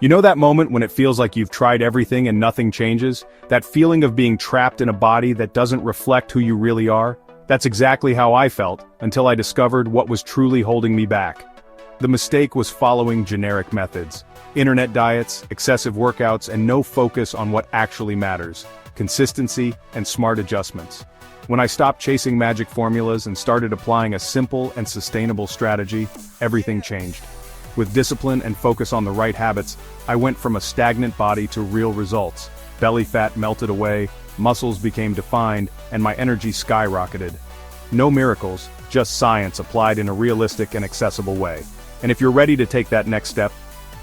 You know that moment when it feels like you've tried everything and nothing changes? That feeling of being trapped in a body that doesn't reflect who you really are? That's exactly how I felt, until I discovered what was truly holding me back. The mistake was following generic methods. Internet diets, excessive workouts, and no focus on what actually matters. Consistency and smart adjustments. When I stopped chasing magic formulas and started applying a simple and sustainable strategy, everything changed. With discipline and focus on the right habits, I went from a stagnant body to real results. Belly fat melted away, muscles became defined, and my energy skyrocketed. No miracles, just science applied in a realistic and accessible way. And if you're ready to take that next step,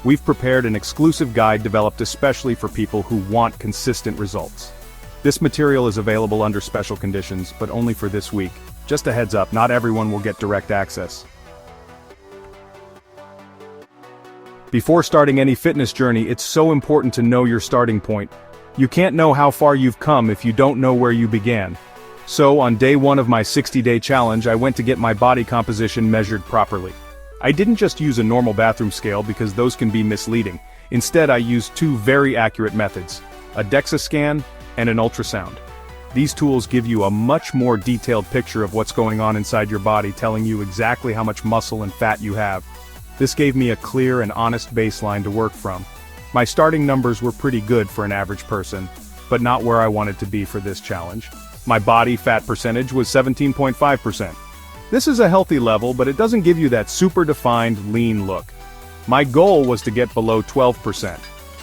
we've prepared an exclusive guide developed especially for people who want consistent results. This material is available under special conditions, but only for this week. Just a heads up, not everyone will get direct access. Before starting any fitness journey, it's so important to know your starting point. You can't know how far you've come if you don't know where you began. So, on day 1 of my 60-day challenge, I went to get my body composition measured properly. I didn't just use a normal bathroom scale because those can be misleading. Instead, I used 2 very accurate methods: a DEXA scan and an ultrasound. These tools give you a much more detailed picture of what's going on inside your body, telling you exactly how much muscle and fat you have. This gave me a clear and honest baseline to work from. My starting numbers were pretty good for an average person, but not where I wanted to be for this challenge. My body fat percentage was 17.5%. This is a healthy level, but it doesn't give you that super defined, lean look. My goal was to get below 12%.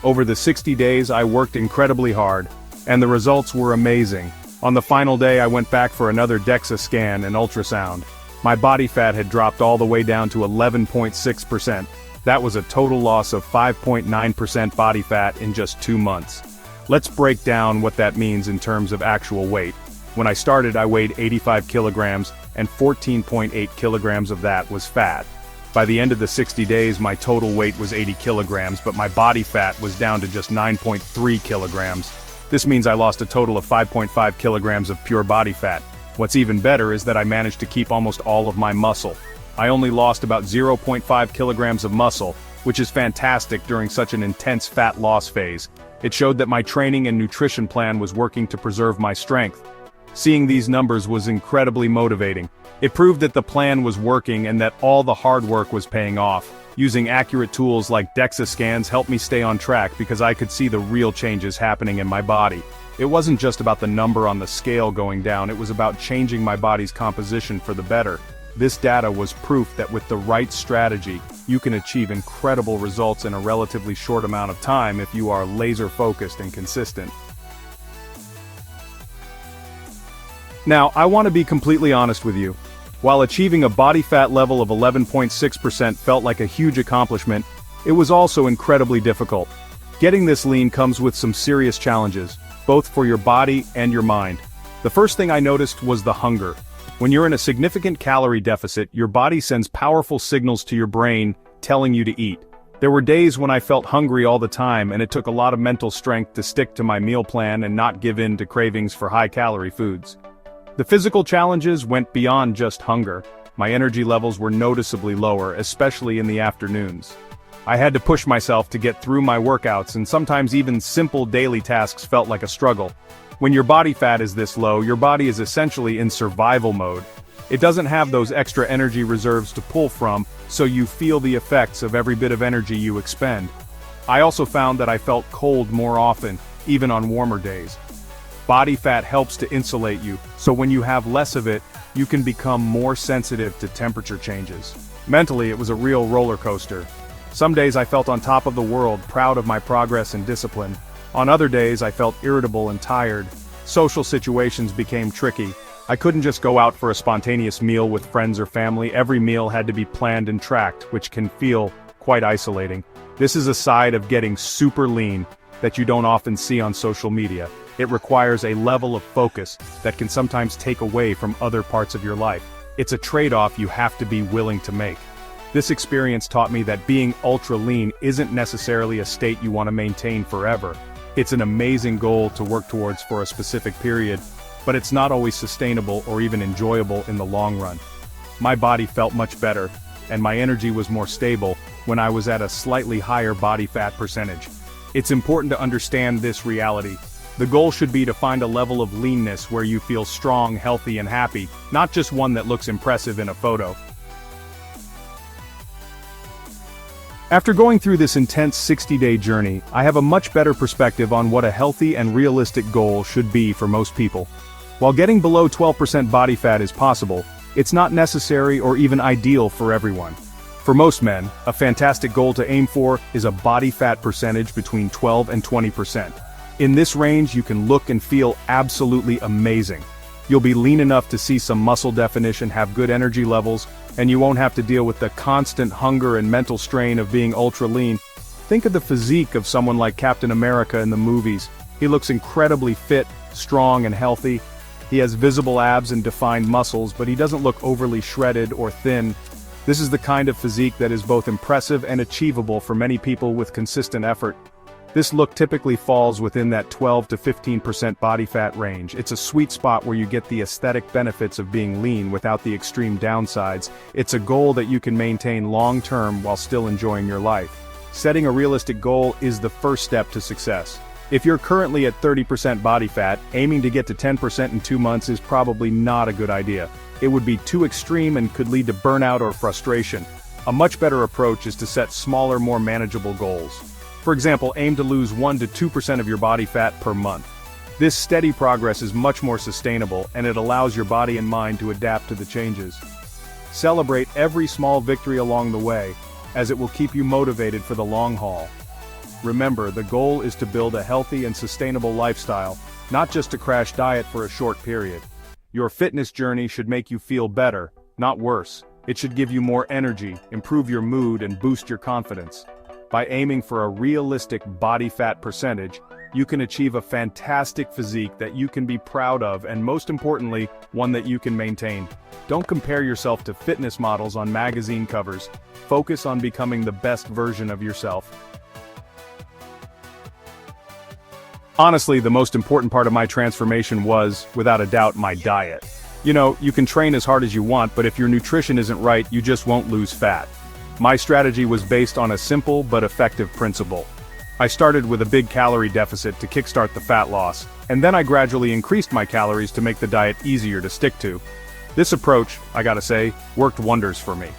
Over the 60 days, I worked incredibly hard, and the results were amazing. On the final day, I went back for another DEXA scan and ultrasound. My body fat had dropped all the way down to 11.6%. That was a total loss of 5.9% body fat in just 2 months. Let's break down what that means in terms of actual weight. When I started, I weighed 85 kilograms, and 14.8 kilograms of that was fat. By the end of the 60 days, my total weight was 80 kilograms, but my body fat was down to just 9.3 kilograms. This means I lost a total of 5.5 kilograms of pure body fat. What's even better is that I managed to keep almost all of my muscle. I only lost about 0.5 kilograms of muscle, which is fantastic during such an intense fat loss phase. It showed that my training and nutrition plan was working to preserve my strength. Seeing these numbers was incredibly motivating. It proved that the plan was working and that all the hard work was paying off. Using accurate tools like DEXA scans helped me stay on track because I could see the real changes happening in my body. It wasn't just about the number on the scale going down, it was about changing my body's composition for the better. This data was proof that with the right strategy, you can achieve incredible results in a relatively short amount of time if you are laser-focused and consistent. Now, I want to be completely honest with you. While achieving a body fat level of 11.6% felt like a huge accomplishment, it was also incredibly difficult. Getting this lean comes with some serious challenges, both for your body and your mind. The first thing I noticed was the hunger. When you're in a significant calorie deficit, your body sends powerful signals to your brain, telling you to eat. There were days when I felt hungry all the time, and it took a lot of mental strength to stick to my meal plan and not give in to cravings for high-calorie foods. The physical challenges went beyond just hunger. My energy levels were noticeably lower, especially in the afternoons. I had to push myself to get through my workouts, and sometimes even simple daily tasks felt like a struggle. When your body fat is this low, your body is essentially in survival mode. It doesn't have those extra energy reserves to pull from, so you feel the effects of every bit of energy you expend. I also found that I felt cold more often, even on warmer days. Body fat helps to insulate you, so when you have less of it, you can become more sensitive to temperature changes. Mentally, it was a real roller coaster. Some days I felt on top of the world, proud of my progress and discipline. On other days I felt irritable and tired. Social situations became tricky. I couldn't just go out for a spontaneous meal with friends or family. Every meal had to be planned and tracked, which can feel quite isolating. This is a side of getting super lean that you don't often see on social media. It requires a level of focus that can sometimes take away from other parts of your life. It's a trade-off you have to be willing to make. This experience taught me that being ultra lean isn't necessarily a state you want to maintain forever. It's an amazing goal to work towards for a specific period, but it's not always sustainable or even enjoyable in the long run. My body felt much better, and my energy was more stable when I was at a slightly higher body fat percentage. It's important to understand this reality. The goal should be to find a level of leanness where you feel strong, healthy, and happy, not just one that looks impressive in a photo. After going through this intense 60-day journey, I have a much better perspective on what a healthy and realistic goal should be for most people. While getting below 12% body fat is possible, it's not necessary or even ideal for everyone. For most men, a fantastic goal to aim for is a body fat percentage between 12 and 20%. In this range, you can look and feel absolutely amazing. You'll be lean enough to see some muscle definition, have good energy levels, and you won't have to deal with the constant hunger and mental strain of being ultra lean. Think of the physique of someone like Captain America in the movies. He looks incredibly fit, strong, and healthy. He has visible abs and defined muscles, but he doesn't look overly shredded or thin. This is the kind of physique that is both impressive and achievable for many people with consistent effort. This look typically falls within that 12 to 15% body fat range. It's a sweet spot where you get the aesthetic benefits of being lean without the extreme downsides. It's a goal that you can maintain long-term while still enjoying your life. Setting a realistic goal is the first step to success. If you're currently at 30% body fat, aiming to get to 10% in 2 months is probably not a good idea. It would be too extreme and could lead to burnout or frustration. A much better approach is to set smaller, more manageable goals. For example, aim to lose 1 to 2% of your body fat per month. This steady progress is much more sustainable, and it allows your body and mind to adapt to the changes. Celebrate every small victory along the way, as it will keep you motivated for the long haul. Remember, the goal is to build a healthy and sustainable lifestyle, not just a crash diet for a short period. Your fitness journey should make you feel better, not worse. It should give you more energy, improve your mood, and boost your confidence. By aiming for a realistic body fat percentage, you can achieve a fantastic physique that you can be proud of, and most importantly, one that you can maintain. Don't compare yourself to fitness models on magazine covers. Focus on becoming the best version of yourself. Honestly, the most important part of my transformation was, without a doubt, my diet. You know, you can train as hard as you want, but if your nutrition isn't right, you just won't lose fat. My strategy was based on a simple but effective principle. I started with a big calorie deficit to kickstart the fat loss, and then I gradually increased my calories to make the diet easier to stick to. This approach, I gotta say, worked wonders for me.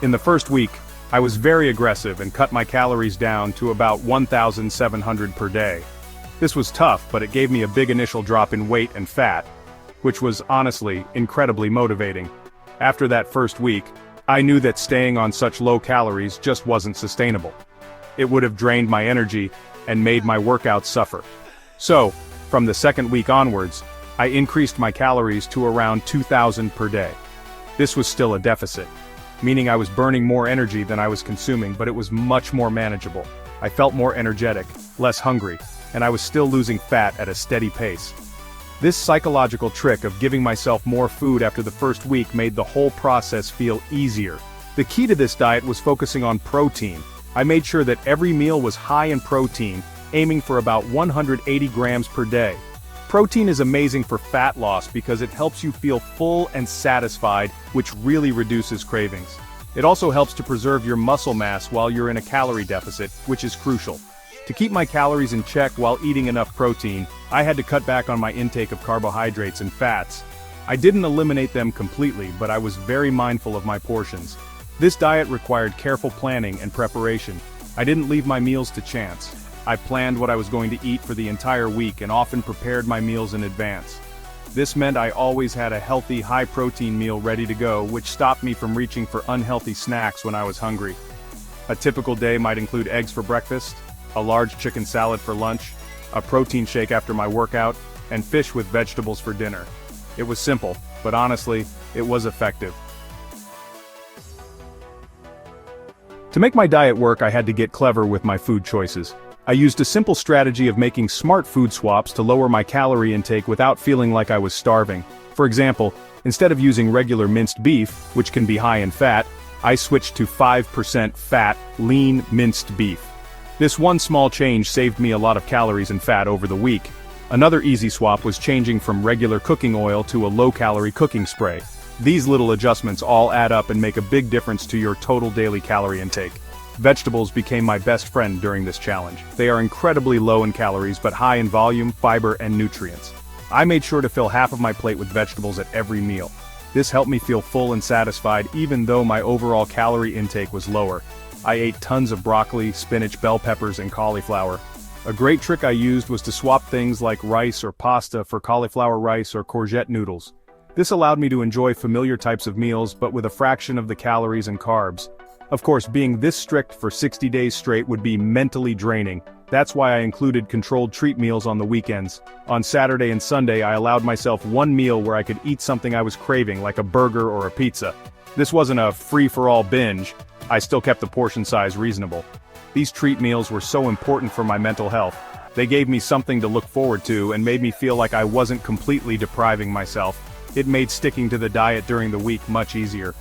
In the first week, I was very aggressive and cut my calories down to about 1,700 per day. This was tough, but it gave me a big initial drop in weight and fat, which was honestly incredibly motivating. After that first week, I knew that staying on such low calories just wasn't sustainable. It would have drained my energy and made my workouts suffer. So, from the second week onwards, I increased my calories to around 2,000 per day. This was still a deficit, meaning I was burning more energy than I was consuming, but it was much more manageable. I felt more energetic, less hungry, and I was still losing fat at a steady pace. This psychological trick of giving myself more food after the first week made the whole process feel easier. The key to this diet was focusing on protein. I made sure that every meal was high in protein, aiming for about 180 grams per day. Protein is amazing for fat loss because it helps you feel full and satisfied, which really reduces cravings. It also helps to preserve your muscle mass while you're in a calorie deficit, which is crucial. To keep my calories in check while eating enough protein, I had to cut back on my intake of carbohydrates and fats. I didn't eliminate them completely, but I was very mindful of my portions. This diet required careful planning and preparation. I didn't leave my meals to chance. I planned what I was going to eat for the entire week and often prepared my meals in advance. This meant I always had a healthy, high-protein meal ready to go, which stopped me from reaching for unhealthy snacks when I was hungry. A typical day might include eggs for breakfast, a large chicken salad for lunch, a protein shake after my workout, and fish with vegetables for dinner. It was simple, but honestly, it was effective. To make my diet work, I had to get clever with my food choices. I used a simple strategy of making smart food swaps to lower my calorie intake without feeling like I was starving. For example, instead of using regular minced beef, which can be high in fat, I switched to 5% fat, lean minced beef. This one small change saved me a lot of calories and fat over the week. Another easy swap was changing from regular cooking oil to a low-calorie cooking spray. These little adjustments all add up and make a big difference to your total daily calorie intake. Vegetables became my best friend during this challenge. They are incredibly low in calories but high in volume, fiber, and nutrients. I made sure to fill half of my plate with vegetables at every meal. This helped me feel full and satisfied even though my overall calorie intake was lower. I ate tons of broccoli, spinach, bell peppers, and cauliflower. A great trick I used was to swap things like rice or pasta for cauliflower rice or courgette noodles. This allowed me to enjoy familiar types of meals but with a fraction of the calories and carbs. Of course, being this strict for 60 days straight would be mentally draining. That's why I included controlled treat meals on the weekends. On Saturday and Sunday I allowed myself one meal where I could eat something I was craving, like a burger or a pizza. This wasn't a free-for-all binge. I still kept the portion size reasonable. These treat meals were so important for my mental health. They gave me something to look forward to and made me feel like I wasn't completely depriving myself. It made sticking to the diet during the week much easier.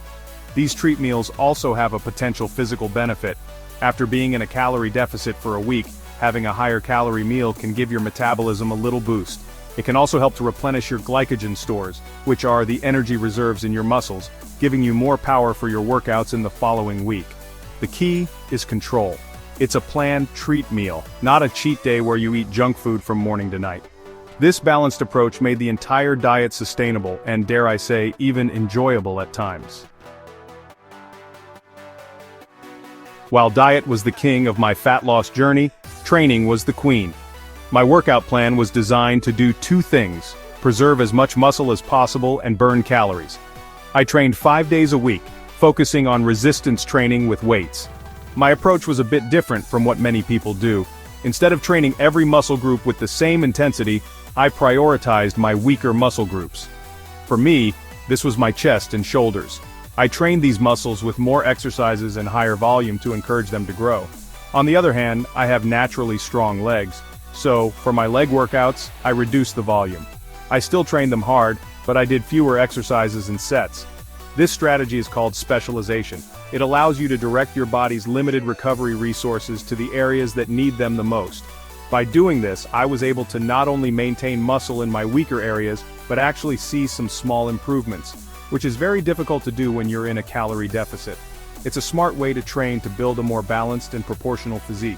These treat meals also have a potential physical benefit. After being in a calorie deficit for a week, having a higher calorie meal can give your metabolism a little boost. It can also help to replenish your glycogen stores, which are the energy reserves in your muscles, giving you more power for your workouts in the following week. The key is control. It's a planned treat meal, not a cheat day where you eat junk food from morning to night. This balanced approach made the entire diet sustainable and, dare I say, even enjoyable at times. While diet was the king of my fat loss journey, training was the queen. My workout plan was designed to do two things: preserve as much muscle as possible and burn calories. I trained 5 days a week, focusing on resistance training with weights. My approach was a bit different from what many people do. Instead of training every muscle group with the same intensity, I prioritized my weaker muscle groups. For me, this was my chest and shoulders. I trained these muscles with more exercises and higher volume to encourage them to grow. On the other hand, I have naturally strong legs, so, for my leg workouts, I reduced the volume. I still trained them hard, but I did fewer exercises and sets. This strategy is called specialization. It allows you to direct your body's limited recovery resources to the areas that need them the most. By doing this, I was able to not only maintain muscle in my weaker areas, but actually see some small improvements, which is very difficult to do when you're in a calorie deficit. It's a smart way to train to build a more balanced and proportional physique.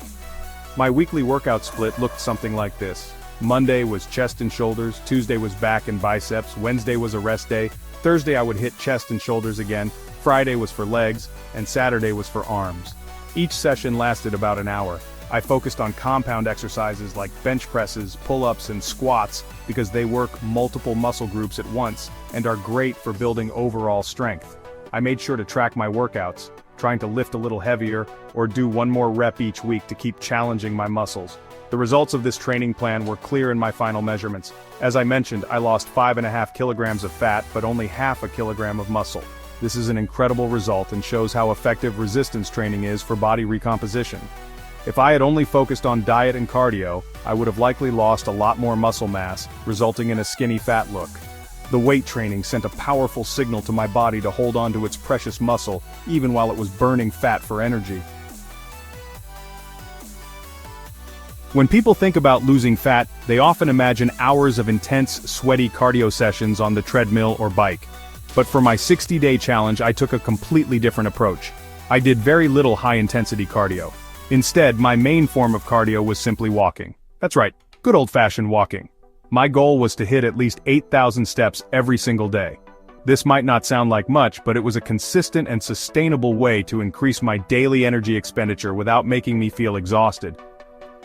My weekly workout split looked something like this. Monday was chest and shoulders, Tuesday was back and biceps, Wednesday was a rest day, Thursday I would hit chest and shoulders again, Friday was for legs, and Saturday was for arms. Each session lasted about an hour. I focused on compound exercises like bench presses, pull-ups, and squats because they work multiple muscle groups at once and are great for building overall strength. I made sure to track my workouts, trying to lift a little heavier or do one more rep each week to keep challenging my muscles. The results of this training plan were clear in my final measurements. As I mentioned, I lost 5.5 kilograms of fat but only half a kilogram of muscle. This is an incredible result and shows how effective resistance training is for body recomposition. If I had only focused on diet and cardio, I would have likely lost a lot more muscle mass, resulting in a skinny fat look. The weight training sent a powerful signal to my body to hold on to its precious muscle, even while it was burning fat for energy. When people think about losing fat, they often imagine hours of intense, sweaty cardio sessions on the treadmill or bike. But for my 60-day challenge, I took a completely different approach. I did very little high-intensity cardio. Instead, my main form of cardio was simply walking. That's right, good old-fashioned walking. My goal was to hit at least 8,000 steps every single day. This might not sound like much, but it was a consistent and sustainable way to increase my daily energy expenditure without making me feel exhausted.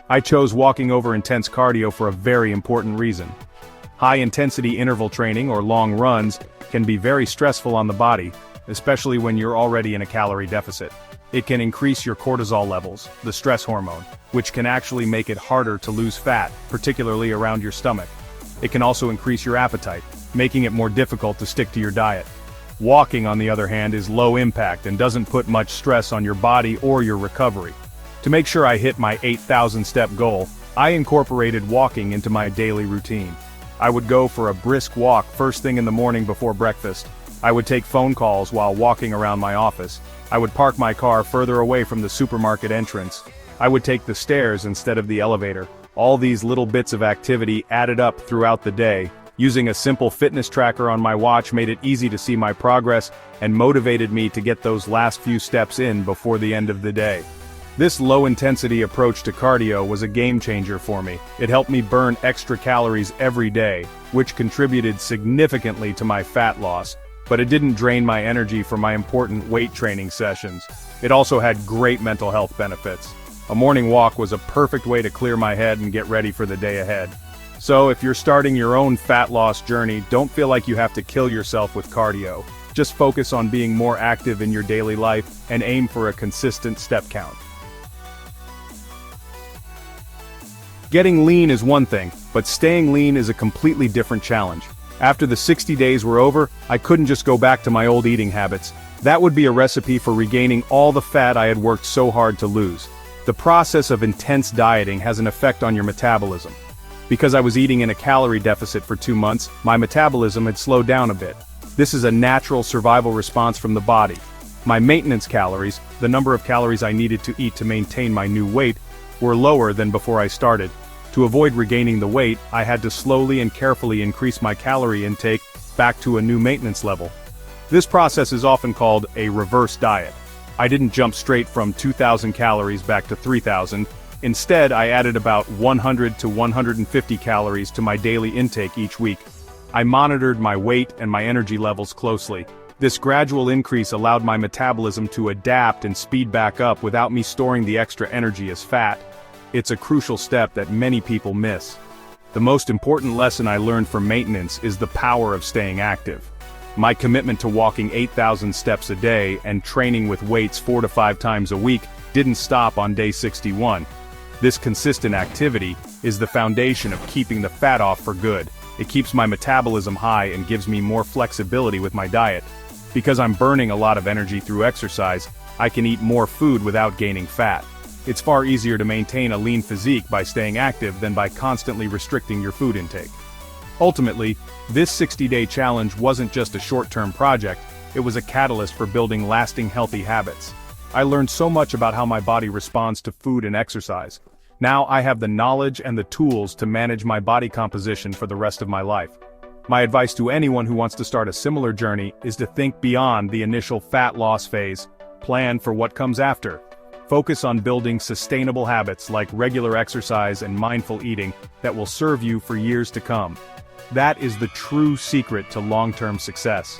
I chose walking over intense cardio for a very important reason. High-intensity interval training or long runs can be very stressful on the body, especially when you're already in a calorie deficit. It can increase your cortisol levels, the stress hormone, which can actually make it harder to lose fat, particularly around your stomach. It can also increase your appetite, making it more difficult to stick to your diet. Walking, on the other hand, is low impact and doesn't put much stress on your body or your recovery. To make sure I hit my 8,000 step goal, I incorporated walking into my daily routine. I would go for a brisk walk first thing in the morning before breakfast. I would take phone calls while walking around my office. I would park my car further away from the supermarket entrance. I would take the stairs instead of the elevator. All these little bits of activity added up throughout the day, Using a simple fitness tracker on my watch made it easy to see my progress and motivated me to get those last few steps in before the end of the day. This low-intensity approach to cardio was a game-changer for me. It helped me burn extra calories every day, which contributed significantly to my fat loss, but it didn't drain my energy for my important weight training sessions. It also had great mental health benefits. A morning walk was a perfect way to clear my head and get ready for the day ahead. So if you're starting your own fat loss journey, don't feel like you have to kill yourself with cardio. Just focus on being more active in your daily life and aim for a consistent step count. Getting lean is one thing, but staying lean is a completely different challenge. After the 60 days were over, I couldn't just go back to my old eating habits. That would be a recipe for regaining all the fat I had worked so hard to lose. The process of intense dieting has an effect on your metabolism. Because I was eating in a calorie deficit for 2 months, my metabolism had slowed down a bit. This is a natural survival response from the body. My maintenance calories, the number of calories I needed to eat to maintain my new weight, were lower than before I started. To avoid regaining the weight, I had to slowly and carefully increase my calorie intake back to a new maintenance level. This process is often called a reverse diet. I didn't jump straight from 2,000 calories back to 3,000. Instead, I added about 100 to 150 calories to my daily intake each week. I monitored my weight and my energy levels closely. This gradual increase allowed my metabolism to adapt and speed back up without me storing the extra energy as fat. It's a crucial step that many people miss. The most important lesson I learned from maintenance is the power of staying active. My commitment to walking 8,000 steps a day and training with weights 4 to 5 times a week didn't stop on day 61. This consistent activity is the foundation of keeping the fat off for good. It keeps my metabolism high and gives me more flexibility with my diet. Because I'm burning a lot of energy through exercise, I can eat more food without gaining fat. It's far easier to maintain a lean physique by staying active than by constantly restricting your food intake. Ultimately, this 60-day challenge wasn't just a short-term project, it was a catalyst for building lasting healthy habits. I learned so much about how my body responds to food and exercise. Now I have the knowledge and the tools to manage my body composition for the rest of my life. My advice to anyone who wants to start a similar journey is to think beyond the initial fat loss phase. Plan for what comes after. Focus on building sustainable habits like regular exercise and mindful eating that will serve you for years to come. That is the true secret to long-term success.